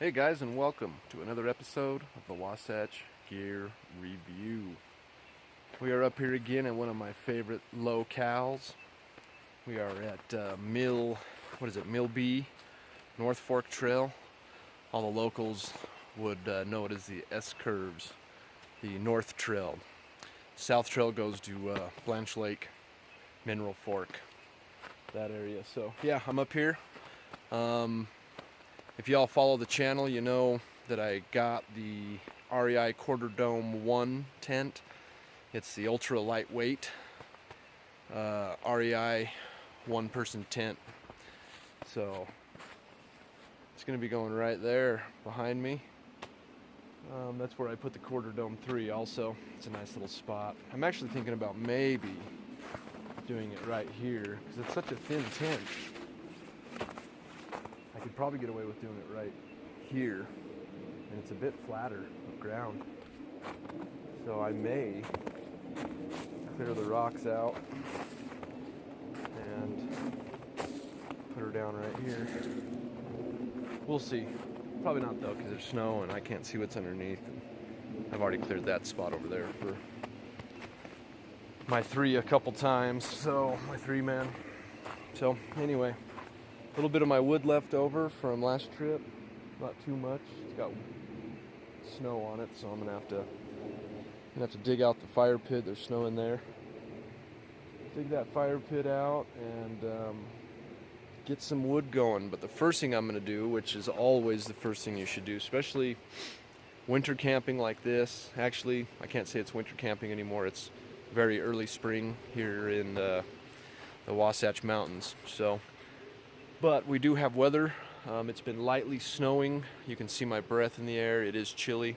Hey guys, and welcome to another episode of the Wasatch Gear Review. We are up here again at one of my favorite locales. We are at Mill B, North Fork Trail. All the locals would know it as the S-Curves, the North Trail. South Trail goes to Blanche Lake, Mineral Fork, that area. So yeah, I'm up here. If y'all follow the channel, you know that I got the REI Quarter Dome 1 tent. It's the ultra lightweight REI one-person tent. So it's going to be going right there behind me. That's where I put the Quarter Dome 3 also. It's a nice little spot. I'm actually thinking about maybe doing it right here because it's such a thin tent. I could probably get away with doing it right here, and it's a bit flatter of ground. So I may clear the rocks out and put her down right here. We'll see. Probably not though, because there's snow and I can't see what's underneath. And I've already cleared that spot over there for my three a couple times, so my 3-man. So anyway, a little bit of my wood left over from last trip, not too much. It's got snow on it, so I'm gonna have to dig out the fire pit. There's snow in there. Dig that fire pit out and get some wood going. But the first thing I'm gonna do, which is always the first thing you should do, especially winter camping like this. Actually, I can't say it's winter camping anymore. It's very early spring here in the Wasatch Mountains. But we do have weather. It's been lightly snowing. You can see my breath in the air. It is chilly.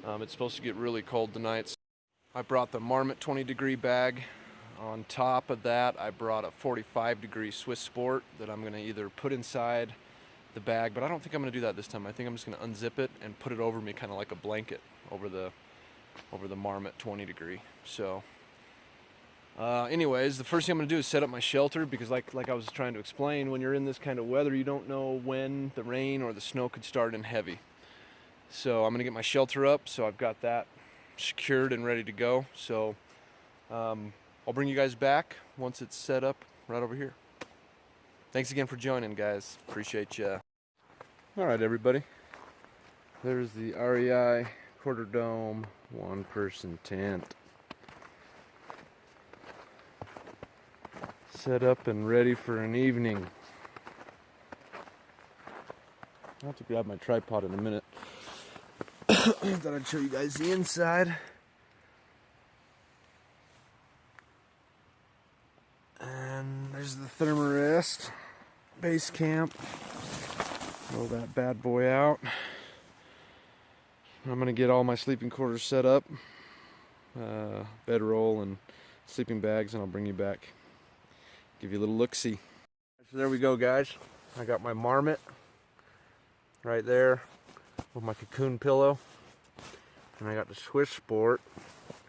It's supposed to get really cold tonight. I brought the Marmot 20-degree bag. On top of that, I brought a 45-degree Swiss Sport that I'm going to either put inside the bag, but I don't think I'm going to do that this time. I think I'm just going to unzip it and put it over me kind of like a blanket over the Marmot 20-degree. So anyways, the first thing I'm going to do is set up my shelter because like I was trying to explain, when you're in this kind of weather, you don't know when the rain or the snow could start in heavy. So I'm going to get my shelter up, so I've got that secured and ready to go. So I'll bring you guys back once it's set up right over here. Thanks again for joining, guys. Appreciate ya. Alright, everybody. There's the REI Quarter Dome one-person tent. Set up and ready for an evening. I'll have to grab my tripod in a minute. Thought I'd show you guys the inside. And there's the thermarest base camp. Roll that bad boy out. I'm gonna get all my sleeping quarters set up, bedroll and sleeping bags, and I'll bring you back. Give you a little look-see. So there we go, guys. I got my Marmot right there with my cocoon pillow. And I got the Swiss Sport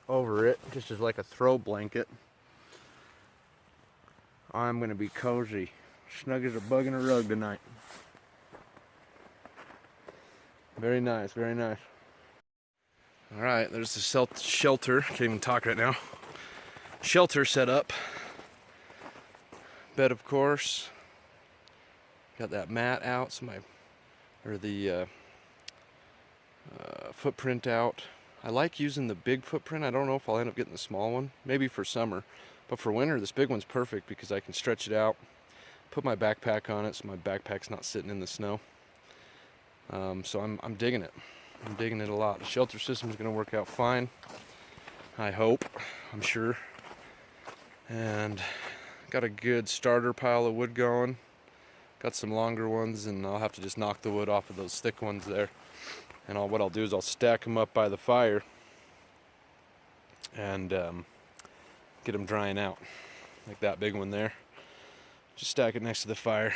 over it, just as like a throw blanket. I'm going to be cozy. Snug as a bug in a rug tonight. Very nice, very nice. Alright, there's the shelter. Can't even talk right now. Shelter set up. Bed, of course. Got that mat out, so the footprint out. I like using the big footprint. I don't know if I'll end up getting the small one. Maybe for summer, but for winter, this big one's perfect because I can stretch it out, put my backpack on it, so my backpack's not sitting in the snow. So I'm digging it. I'm digging it a lot. The shelter system is going to work out fine. I hope. I'm sure. And got a good starter pile of wood going. Got some longer ones, and I'll have to just knock the wood off of those thick ones there. And what I'll do is I'll stack them up by the fire and get them drying out. Like that big one there. Just stack it next to the fire.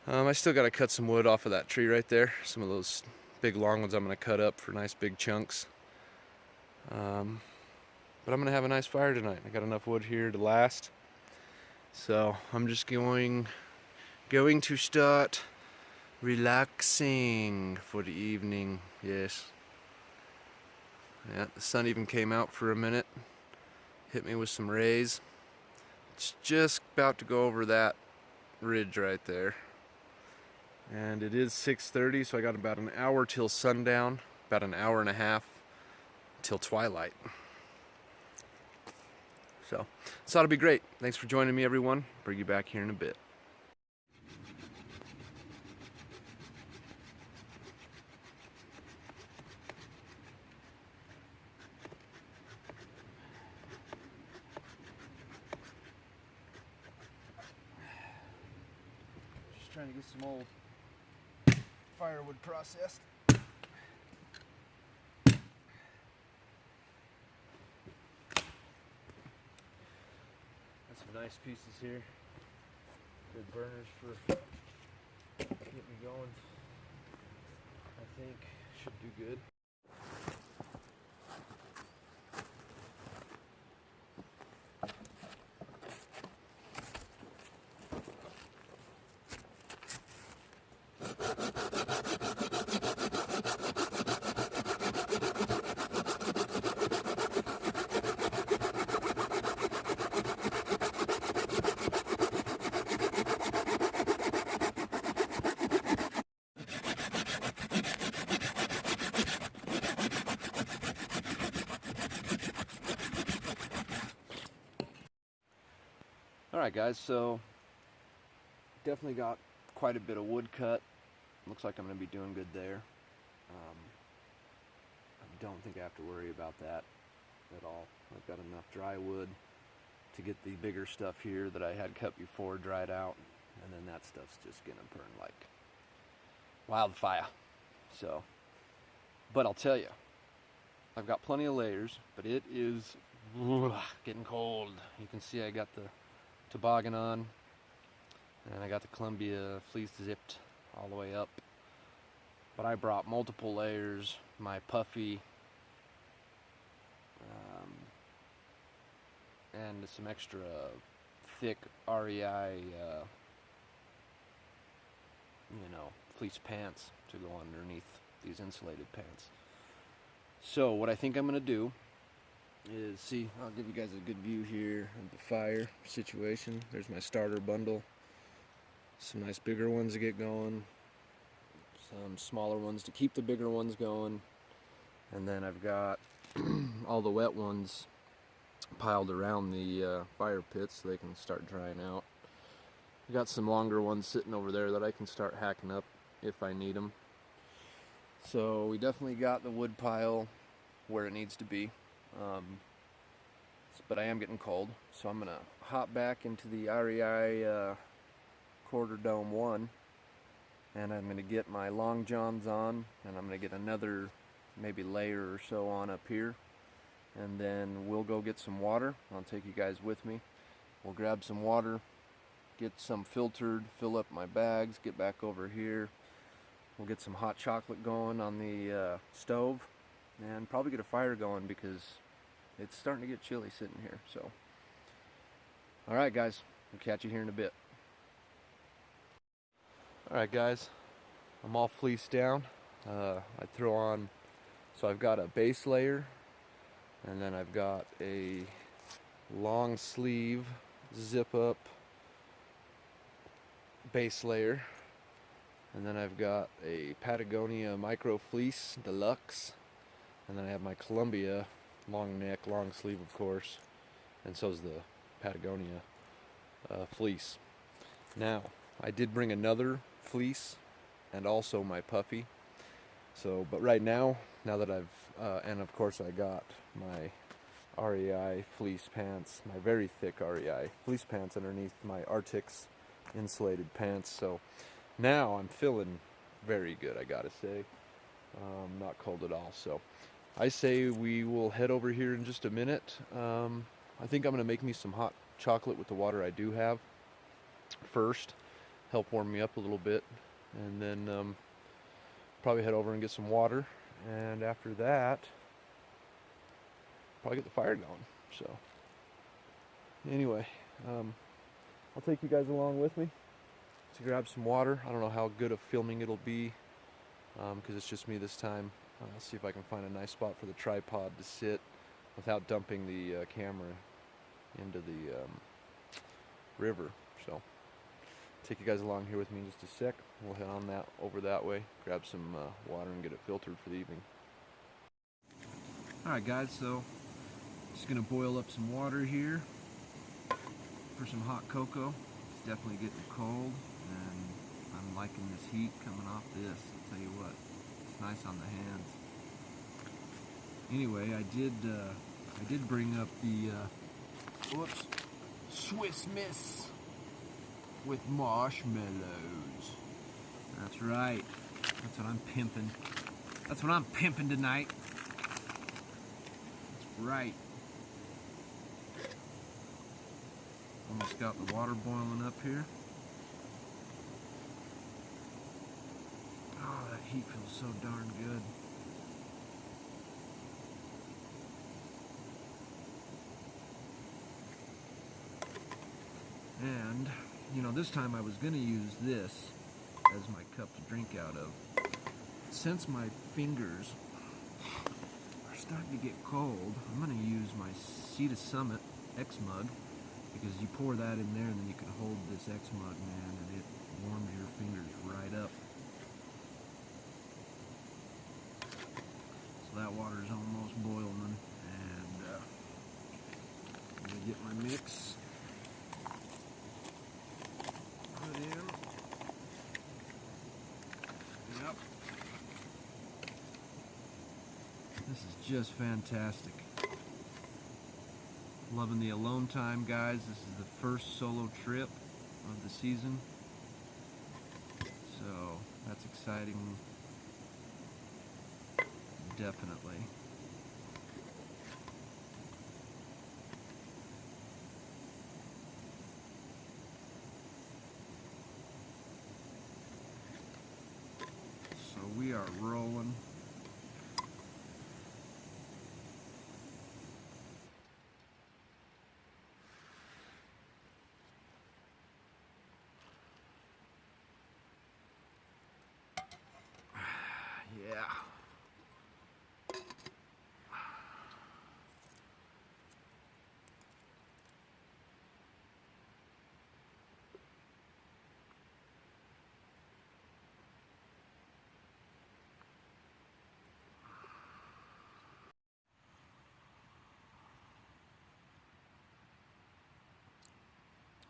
I still got to cut some wood off of that tree right there. Some of those big long ones I'm going to cut up for nice big chunks. But I'm going to have a nice fire tonight. I got enough wood here to last. So I'm just going to start Relaxing for the evening, yes. Yeah, the sun even came out for a minute, hit me with some rays. It's just about to go over that ridge right there. And it is 6:30, so I got about an hour till sundown, about an hour and a half till twilight. So, this ought to be great. Thanks for joining me, everyone. Bring you back here in a bit. Just trying to get some old firewood processed. Got some nice pieces here. Good burners for getting me going. I think should do good. Alright guys, so definitely got quite a bit of wood cut. Looks like I'm going to be doing good there. I don't think I have to worry about that at all. I've got enough dry wood to get the bigger stuff here that I had cut before dried out, and then that stuff's just going to burn like wildfire. So, but I'll tell you, I've got plenty of layers, but it is getting cold. You can see I got the toboggan on, and I got the Columbia fleece zipped all the way up, but I brought multiple layers, my puffy, and some extra thick REI fleece pants to go underneath these insulated pants. So what I think I'm going to do is, see, I'll give you guys a good view here of the fire situation. There's my starter bundle. Some nice bigger ones to get going. Some smaller ones to keep the bigger ones going. And then I've got all the wet ones piled around the fire pit so they can start drying out. I've got some longer ones sitting over there that I can start hacking up if I need them. So we definitely got the wood pile where it needs to be. But I am getting cold, so I'm going to hop back into the REI quarter dome 1, and I'm going to get my long johns on, and I'm going to get another maybe layer or so on up here, and then we'll go get some water. I'll take you guys with me. We'll grab some water, get some filtered, fill up my bags, get back over here. We'll get some hot chocolate going on the stove, and probably get a fire going because it's starting to get chilly sitting here. So, alright guys, we'll catch you here in a bit. Alright guys, I'm all fleeced down. I throw on, so I've got a base layer, and then I've got a long sleeve zip up base layer, and then I've got a Patagonia micro fleece deluxe, and then I have my Columbia long neck, long sleeve of course, and so is the Patagonia fleece. Now, I did bring another fleece and also my puffy. So, but right now that I've, and of course I got my REI fleece pants, my very thick REI fleece pants underneath my Arctics insulated pants. So now I'm feeling very good, I gotta say. Not cold at all. So I say we will head over here in just a minute. I think I'm gonna make me some hot chocolate with the water I do have first, help warm me up a little bit, and then probably head over and get some water, and after that probably get the fire going. So anyway, I'll take you guys along with me. to grab some water. I don't know how good of filming it'll be because it's just me this time. I'll see if I can find a nice spot for the tripod to sit without dumping the camera into the river. So take you guys along here with me in just a sec. We'll head on over that way, grab some water and get it filtered for the evening. Alright guys, so just gonna boil up some water here for some hot cocoa. It's definitely getting cold and I'm liking this heat coming off this. I'll tell you what, it's nice on the hands. Anyway, I did bring up the Swiss Miss with marshmallows. That's right. That's what I'm pimping. That's what I'm pimping tonight. That's right. Almost got the water boiling up here. Oh, that heat feels so darn good. And, you know, this time I was going to use this as my cup to drink out of. Since my fingers are starting to get cold, I'm going to use my Sea to Summit X mug, because you pour that in there and then you can hold this X mug, man, and it warms your fingers right up. So that water is almost boiling, and I'm going to get my mix. Put in. Yep. This is just fantastic. Loving the alone time, guys. This is the first solo trip of the season, so that's exciting. Definitely. So we are rolling. Yeah.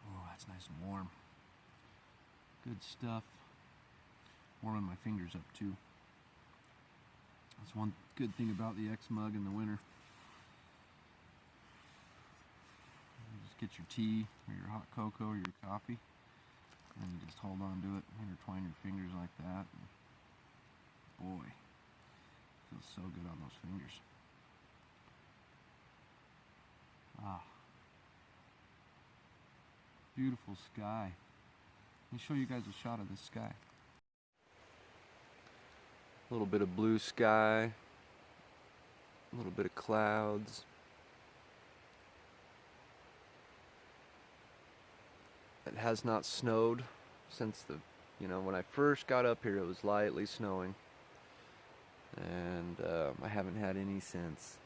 Oh, that's nice and warm. Good stuff. Warming my fingers up too. That's one good thing about the X mug in the winter. You just get your tea or your hot cocoa or your coffee and you just hold on to it, intertwine your fingers like that. And boy, it feels so good on those fingers. Ah, beautiful sky. Let me show you guys a shot of this sky. A little bit of blue sky, a little bit of clouds. It has not snowed since when I first got up here it was lightly snowing, and I haven't had any since.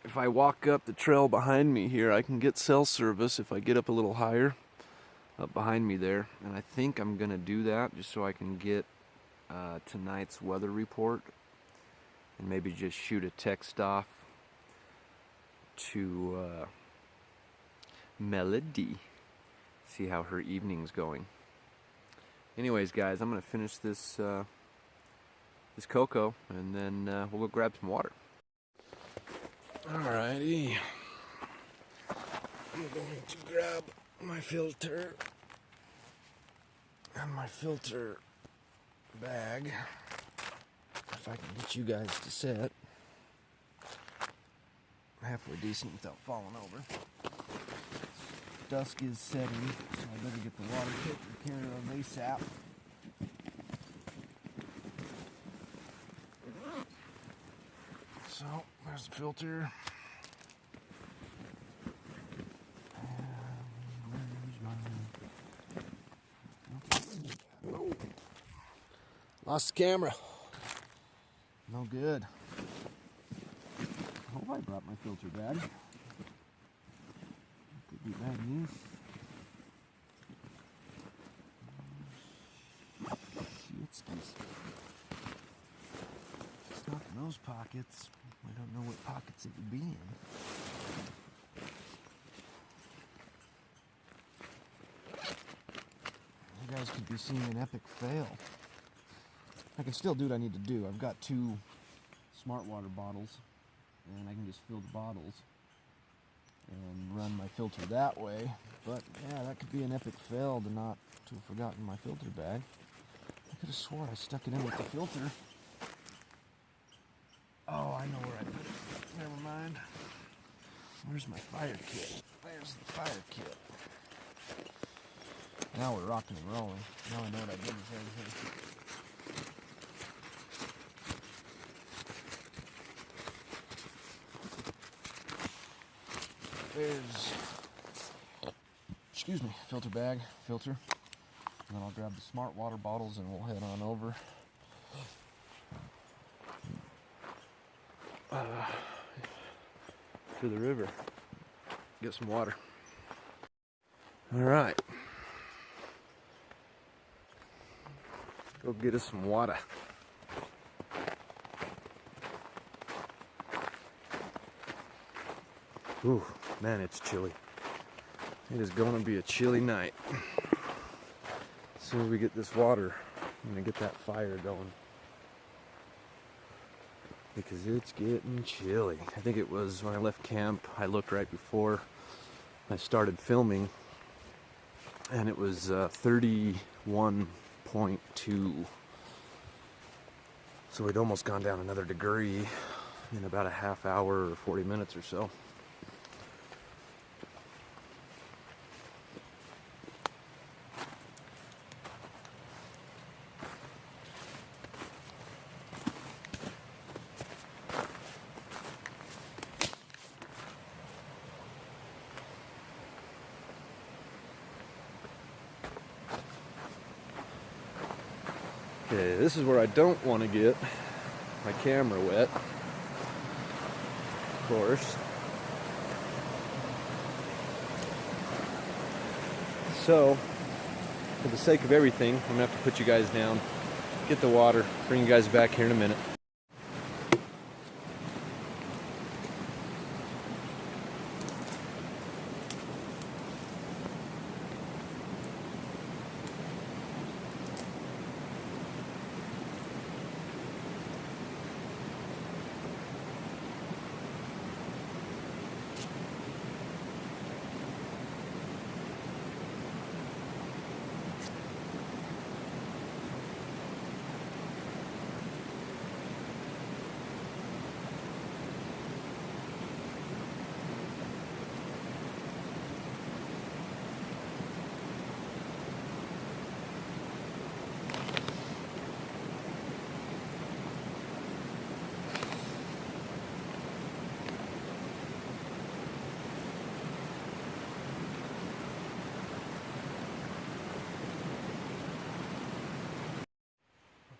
If I walk up the trail behind me here, I can get cell service if I get up a little higher, up behind me there, and I think I'm gonna do that just so I can get tonight's weather report and maybe just shoot a text off to Melody, see how her evening's going. Anyways, guys, I'm gonna finish this this cocoa and then we'll go grab some water. Alrighty, I'm going to grab my filter and my filter bag, if I can get you guys to sit halfway decent without falling over. Dusk is setting, so I better get the water taken care of ASAP. So, there's the filter. Lost the camera. No good. I hope I brought my filter bag. Could be bad news. Shitskis. It's not in those pockets. I don't know what pockets it would be in. You guys could be seeing an epic fail. I can still do what I need to do. I've got 2 smart water bottles, and I can just fill the bottles and run my filter that way. But yeah, that could be an epic fail to have forgotten my filter bag. I could have swore I stuck it in with the filter. Oh, I know where I put it. Never mind. Where's my fire kit? There's the fire kit. Now we're rocking and rolling. Now I know what I did with everything. There's, excuse me, filter bag, filter. And then I'll grab the smart water bottles and we'll head on over. To the river. Get some water. All right. Go get us some water. Ooh, man, it's chilly. It is going to be a chilly night. As soon as we get this water, I'm going to get that fire going. Because it's getting chilly. I think it was when I left camp, I looked right before I started filming, and it was 31.2. So we'd almost gone down another degree in about a half hour or 40 minutes or so. Okay, this is where I don't want to get my camera wet, of course. So, for the sake of everything, I'm going to have to put you guys down, get the water, bring you guys back here in a minute.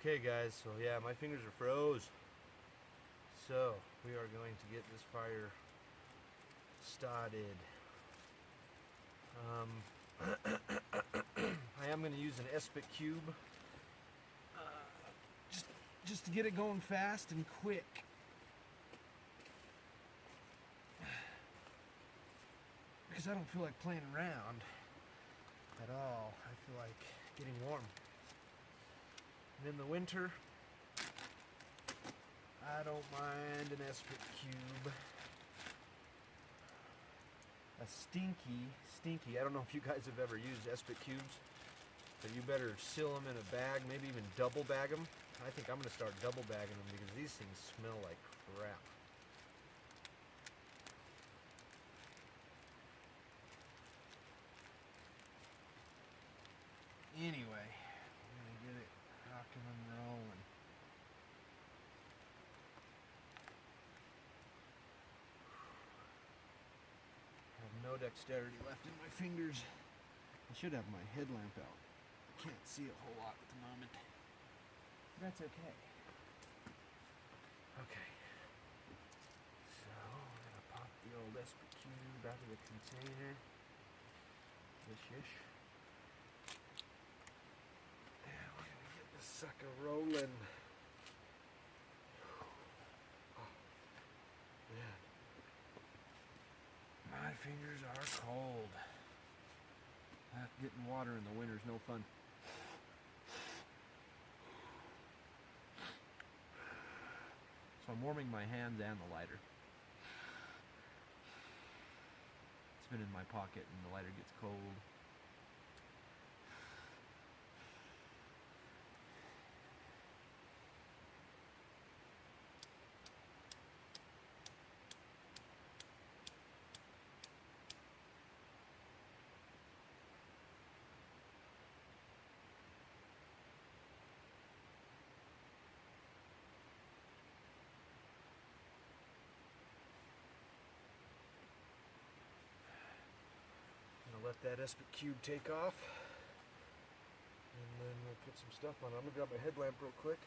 Okay guys, so yeah, my fingers are froze. So, we are going to get this fire started. I am going to use an Espic cube just to get it going fast and quick. Because I don't feel like playing around at all. I feel like getting warm. And in the winter, I don't mind an Espic cube. A stinky, I don't know if you guys have ever used Espic cubes, but you better seal them in a bag, maybe even double bag them. I think I'm going to start double bagging them because these things smell like crap. Anyway, I'm going to get it rocking and rolling. I have no dexterity left in my fingers. I should have my headlamp out. I can't see a whole lot at the moment. That's okay. Okay. So we're gonna pop the old SP cube out of the container. Yish. And we're gonna get this sucker rolling. Oh, man. My fingers are cold. Getting water in the winter is no fun. So I'm warming my hands and the lighter. It's been in my pocket and the lighter gets cold. Let that SP cube take off, and then we'll put some stuff on it. I'm gonna grab my headlamp real quick.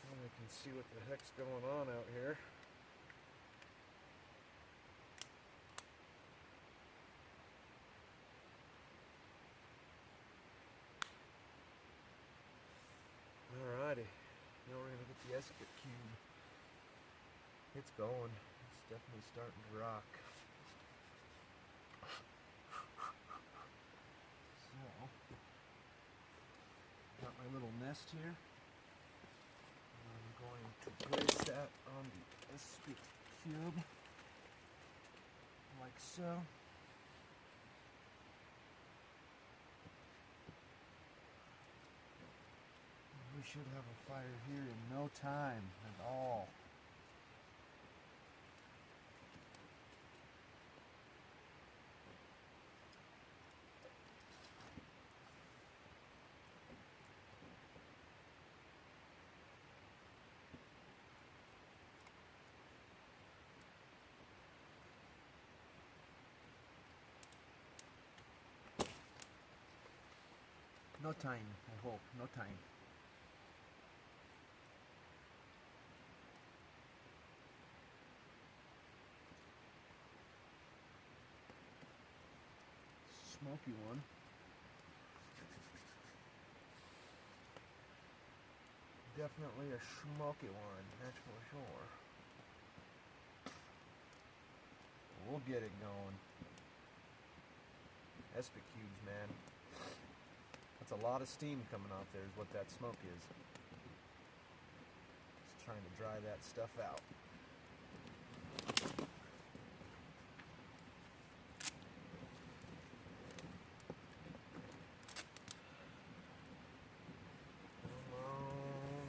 And I can see what the heck's going on out here. Alrighty, now we're gonna get the SP cube. It's going. It's definitely starting to rock. So, got my little nest here. I'm going to place that on the SP cube, like so. We should have a fire here in no time at all. No time, I hope, no time. Smoky one. Definitely a smoky one, that's for sure. We'll get it going. SP cubes, man. That's a lot of steam coming off there is what that smoke is. Just trying to dry that stuff out.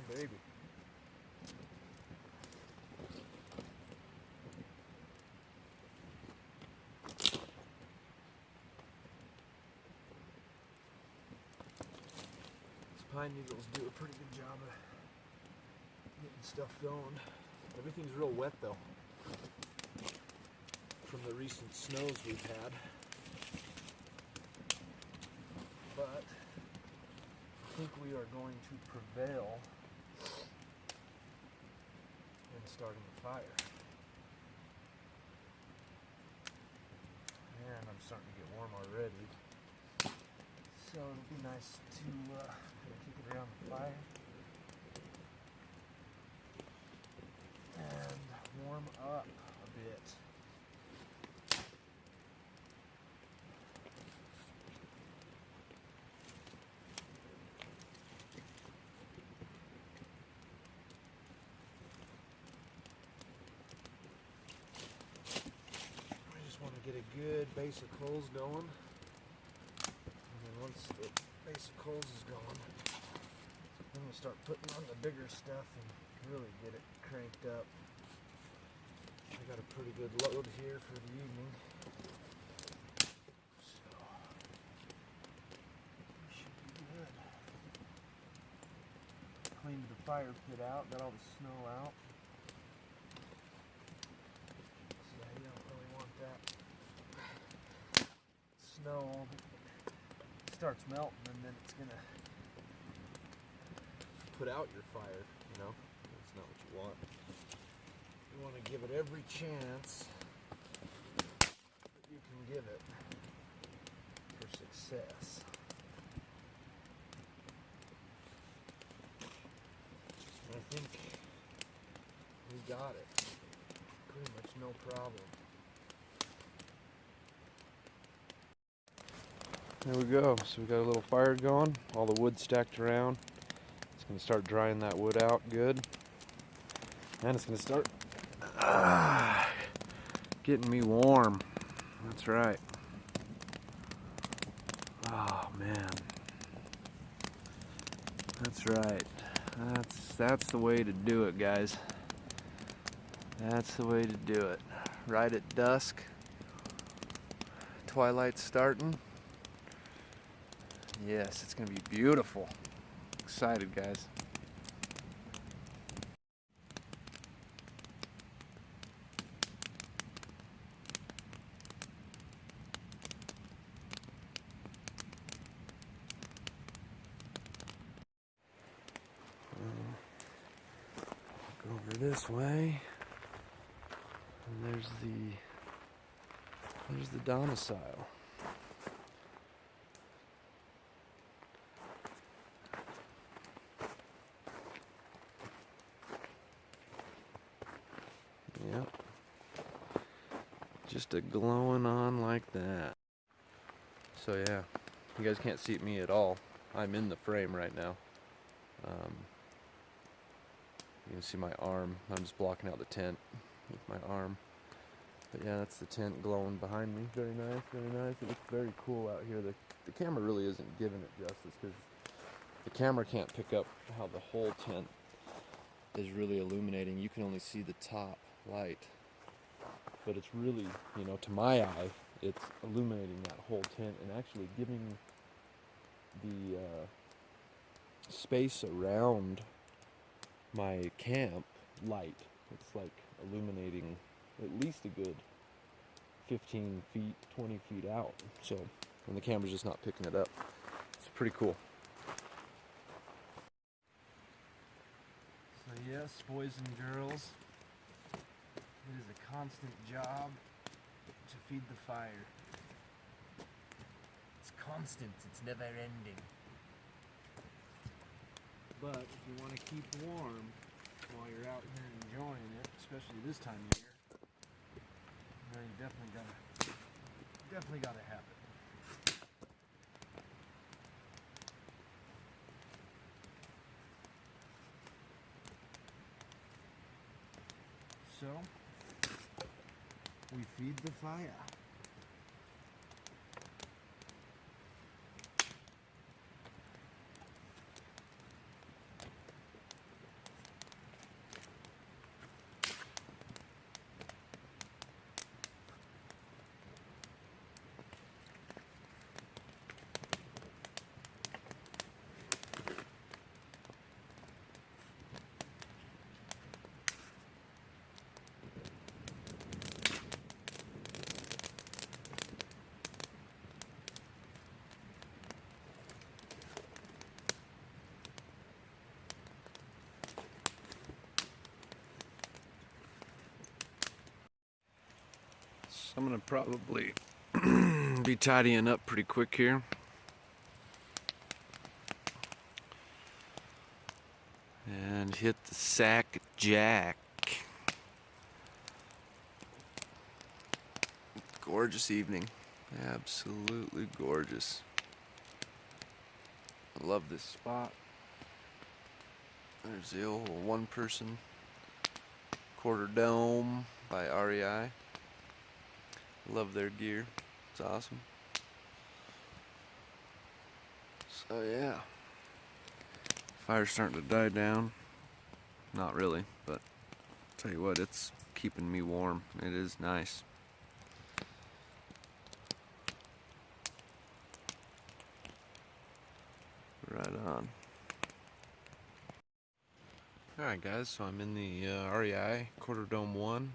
Baby. These pine needles do a pretty good job of getting stuff going. Everything's real wet though, from the recent snows we've had. But I think we are going to prevail in starting the fire. And I'm starting to get warm already. So it'll be nice to kind of kick it around the fire and warm up a bit. Get a good base of coals going, and then once the base of coals is going, then we'll start putting on the bigger stuff and really get it cranked up. I got a pretty good load here for the evening, so we should be good. cleaned the fire pit out, got all the snow out. So yeah, you don't really want that snow. It starts melting and then it's gonna put out your fire, you know? That's not what you want. You want to give it every chance that you can give it for success. I think we got it. Pretty much no problem. There we go. So we got a little fire going. All the wood stacked around. It's going to start drying that wood out good. And it's going to start getting me warm. That's right. Oh man. That's right. That's the way to do it, guys. That's the way to do it. Right at dusk. Twilight's starting. Yes, it's gonna be beautiful. Excited, guys. Go over this way. And there's the domicile. Yep. Just a glowing on like that. So yeah, you guys can't see me at all. I'm in the frame right now. You can see my arm. I'm just blocking out the tent with my arm. But yeah, that's the tent glowing behind me. Very nice, very nice. It looks very cool out here. The camera really isn't giving it justice because the camera can't pick up how the whole tent is really illuminating. You can only see the top light. But it's really, you know, to my eye, it's illuminating that whole tent and actually giving the space around my camp light. It's like illuminating at least a good 15 feet, 20 feet out. So, and the camera's just not picking it up. It's pretty cool. So yes, boys and girls, it is a constant job to feed the fire. It's constant, it's never ending. But if you want to keep warm while you're out here enjoying it, especially this time of year, then you definitely gotta have it. So we feed the fire. I'm gonna probably be tidying up pretty quick here. And hit the sack jack. Gorgeous evening. Absolutely gorgeous. I love this spot. There's the old one-person quarter dome by REI. Love their gear. It's awesome. So yeah. Fire's starting to die down. Not really, but tell you what, it's keeping me warm. It is nice. Right on. Alright guys, so I'm in the REI Quarter Dome 1.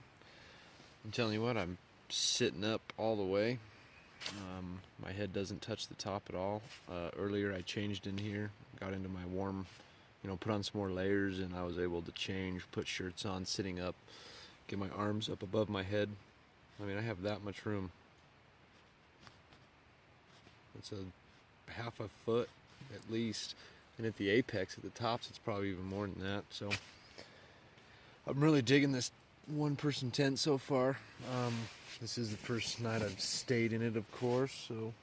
I'm telling you what, I'm sitting up all the way. My head doesn't touch the top at all. Earlier I changed in here, got into my warm, put on some more layers, and I was able to change, put shirts on, sitting up, get my arms up above my head. I mean, I have that much room. It's a half a foot at least. And at the apex, at the tops, it's probably even more than that. So I'm really digging this one-person tent so far. This is the first night I've stayed in it, of course, so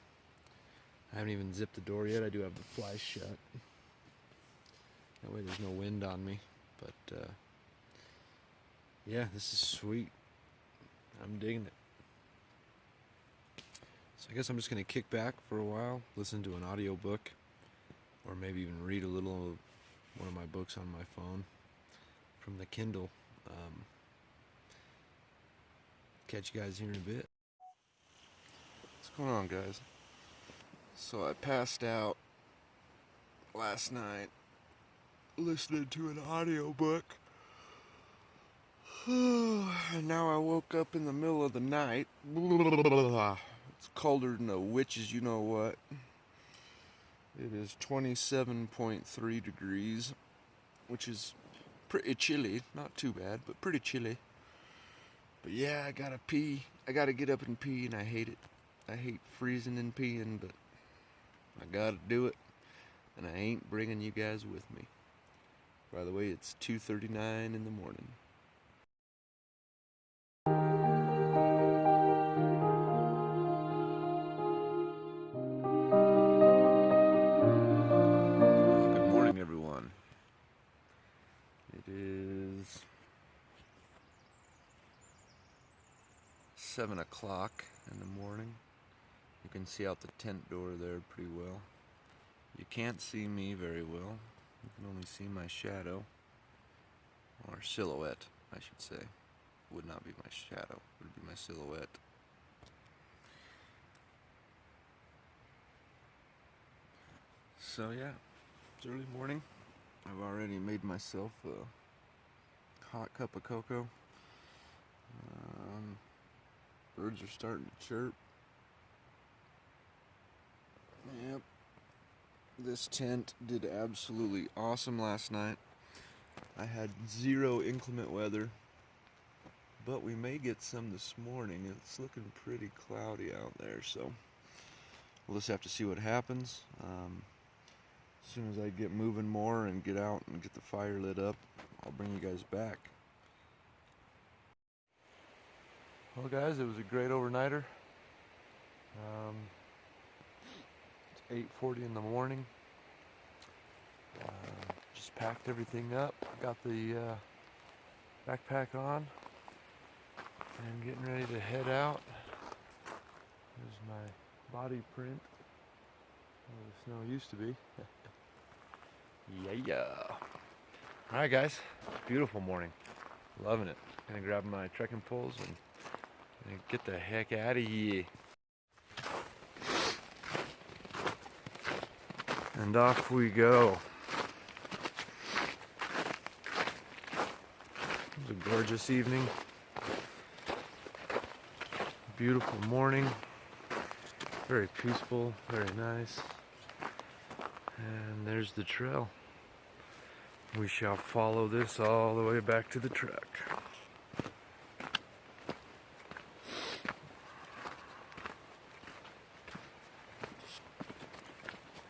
I haven't even zipped the door yet. I do have the fly shut. That way there's no wind on me. But yeah, this is sweet. I'm digging it. So I guess I'm just going to kick back for a while, listen to an audio book, or maybe even read a little of one of my books on my phone from the Kindle. Catch you guys here in a bit. What's going on, guys? So I passed out last night listening to an audio book. And now I woke up in the middle of the night. It's colder than a witch's you know what. It is 27.3 degrees, which is pretty chilly. Not too bad, but pretty chilly. But yeah, I gotta pee. I gotta get up and pee, and I hate it. I hate freezing and peeing, but I gotta do it. And I ain't bringing you guys with me. By the way, it's 2:39 in the morning. Good morning, everyone. It is 7 o'clock in the morning. You can see out the tent door there pretty well. You can't see me very well. You can only see my shadow, or silhouette, I should say. It would not be my shadow, it would be my silhouette. So yeah, it's early morning. I've already made myself a hot cup of cocoa. Birds are starting to chirp. Yep. This tent did absolutely awesome last night. I had 0 inclement weather, but we may get some this morning. It's looking pretty cloudy out there, so we'll just have to see what happens. As soon as I get moving more and get out and get the fire lit up, I'll bring you guys back. Well guys, it was a great overnighter. It's 8:40 in the morning. Just packed everything up, got the backpack on, and getting ready to head out. There's my body print where the snow used to be. Yeah. Alright guys, beautiful morning. Loving it. Gonna grab my trekking poles and get the heck out of here. And off we go. It was a gorgeous evening. Beautiful morning. Very peaceful, very nice. And there's the trail. We shall follow this all the way back to the truck.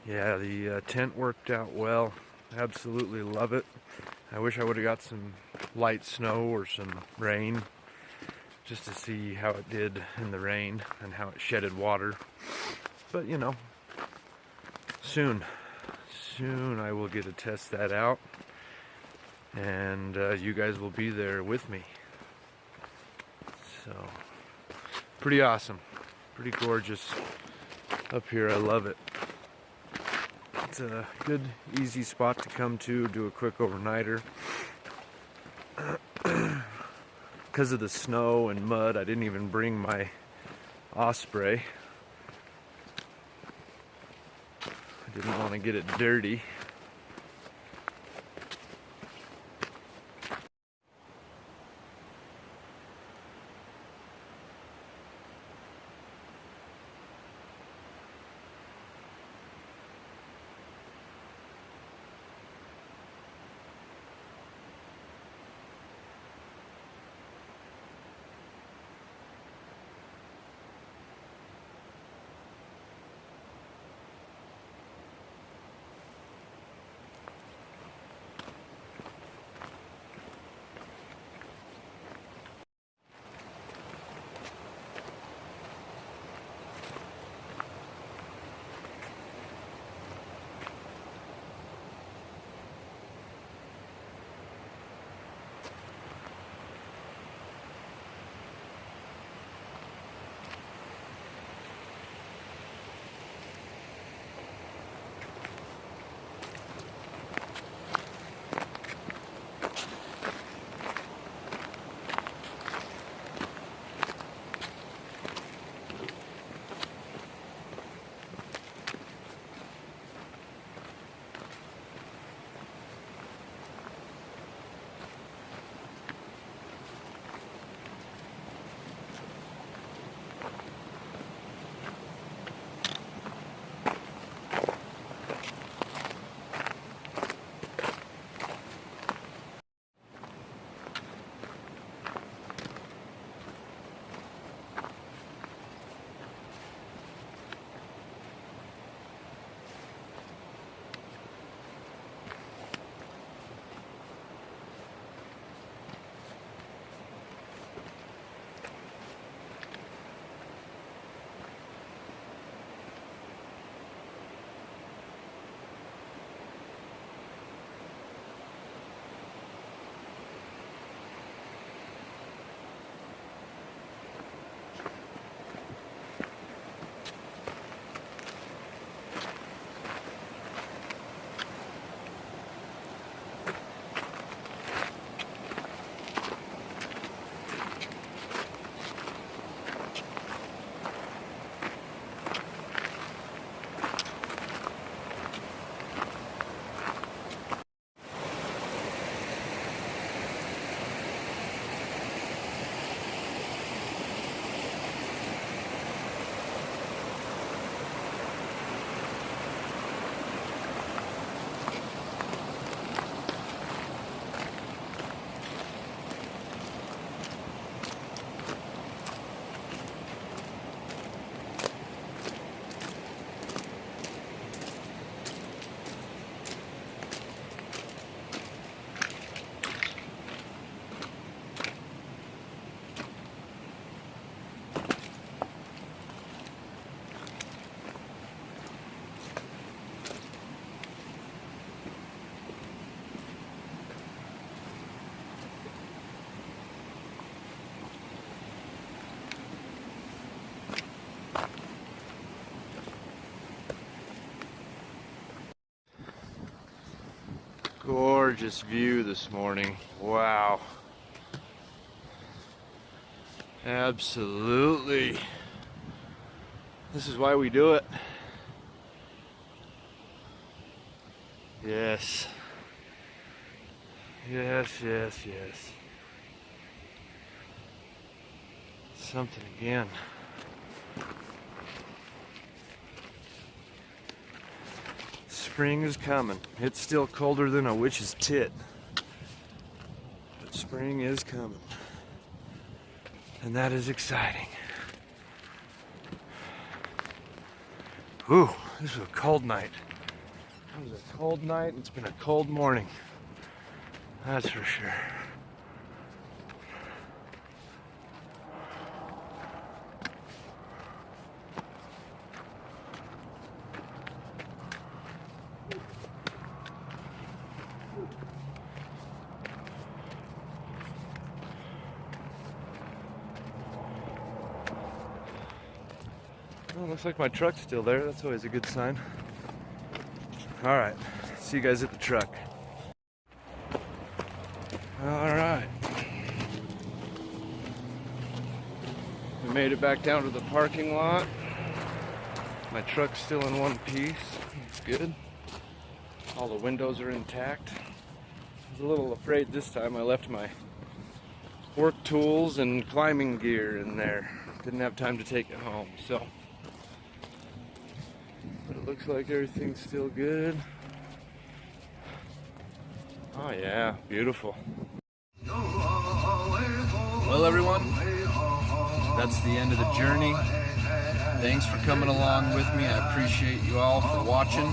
Yeah, the tent worked out well. Absolutely love it. I wish I would have got some light snow or some rain just to see how it did in the rain and how it shedded water. But soon I will get to test that out, and you guys will be there with me. So, pretty awesome, pretty gorgeous up here. I love it. It's a good, easy spot to come to, do a quick overnighter. Because of the snow and mud, I didn't even bring my Osprey. I didn't want to get it dirty. gorgeous view this morning. Wow. Absolutely. This is why we do it. Yes. Yes, yes, yes. Something again. Spring is coming. It's still colder than a witch's tit, but spring is coming, and that is exciting. Ooh, this was a cold night. It was a cold night, and it's been a cold morning. That's for sure. Well, looks like my truck's still there. That's always a good sign. All right, see you guys at the truck. All right. We made it back down to the parking lot. My truck's still in one piece. It's good. All the windows are intact. I was a little afraid this time. I left my work tools and climbing gear in there. Didn't have time to take it home, so. But it looks like everything's still good. Oh yeah, beautiful. Well everyone, that's the end of the journey. Thanks for coming along with me. I appreciate you all for watching.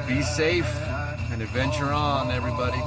Be safe and adventure on, everybody.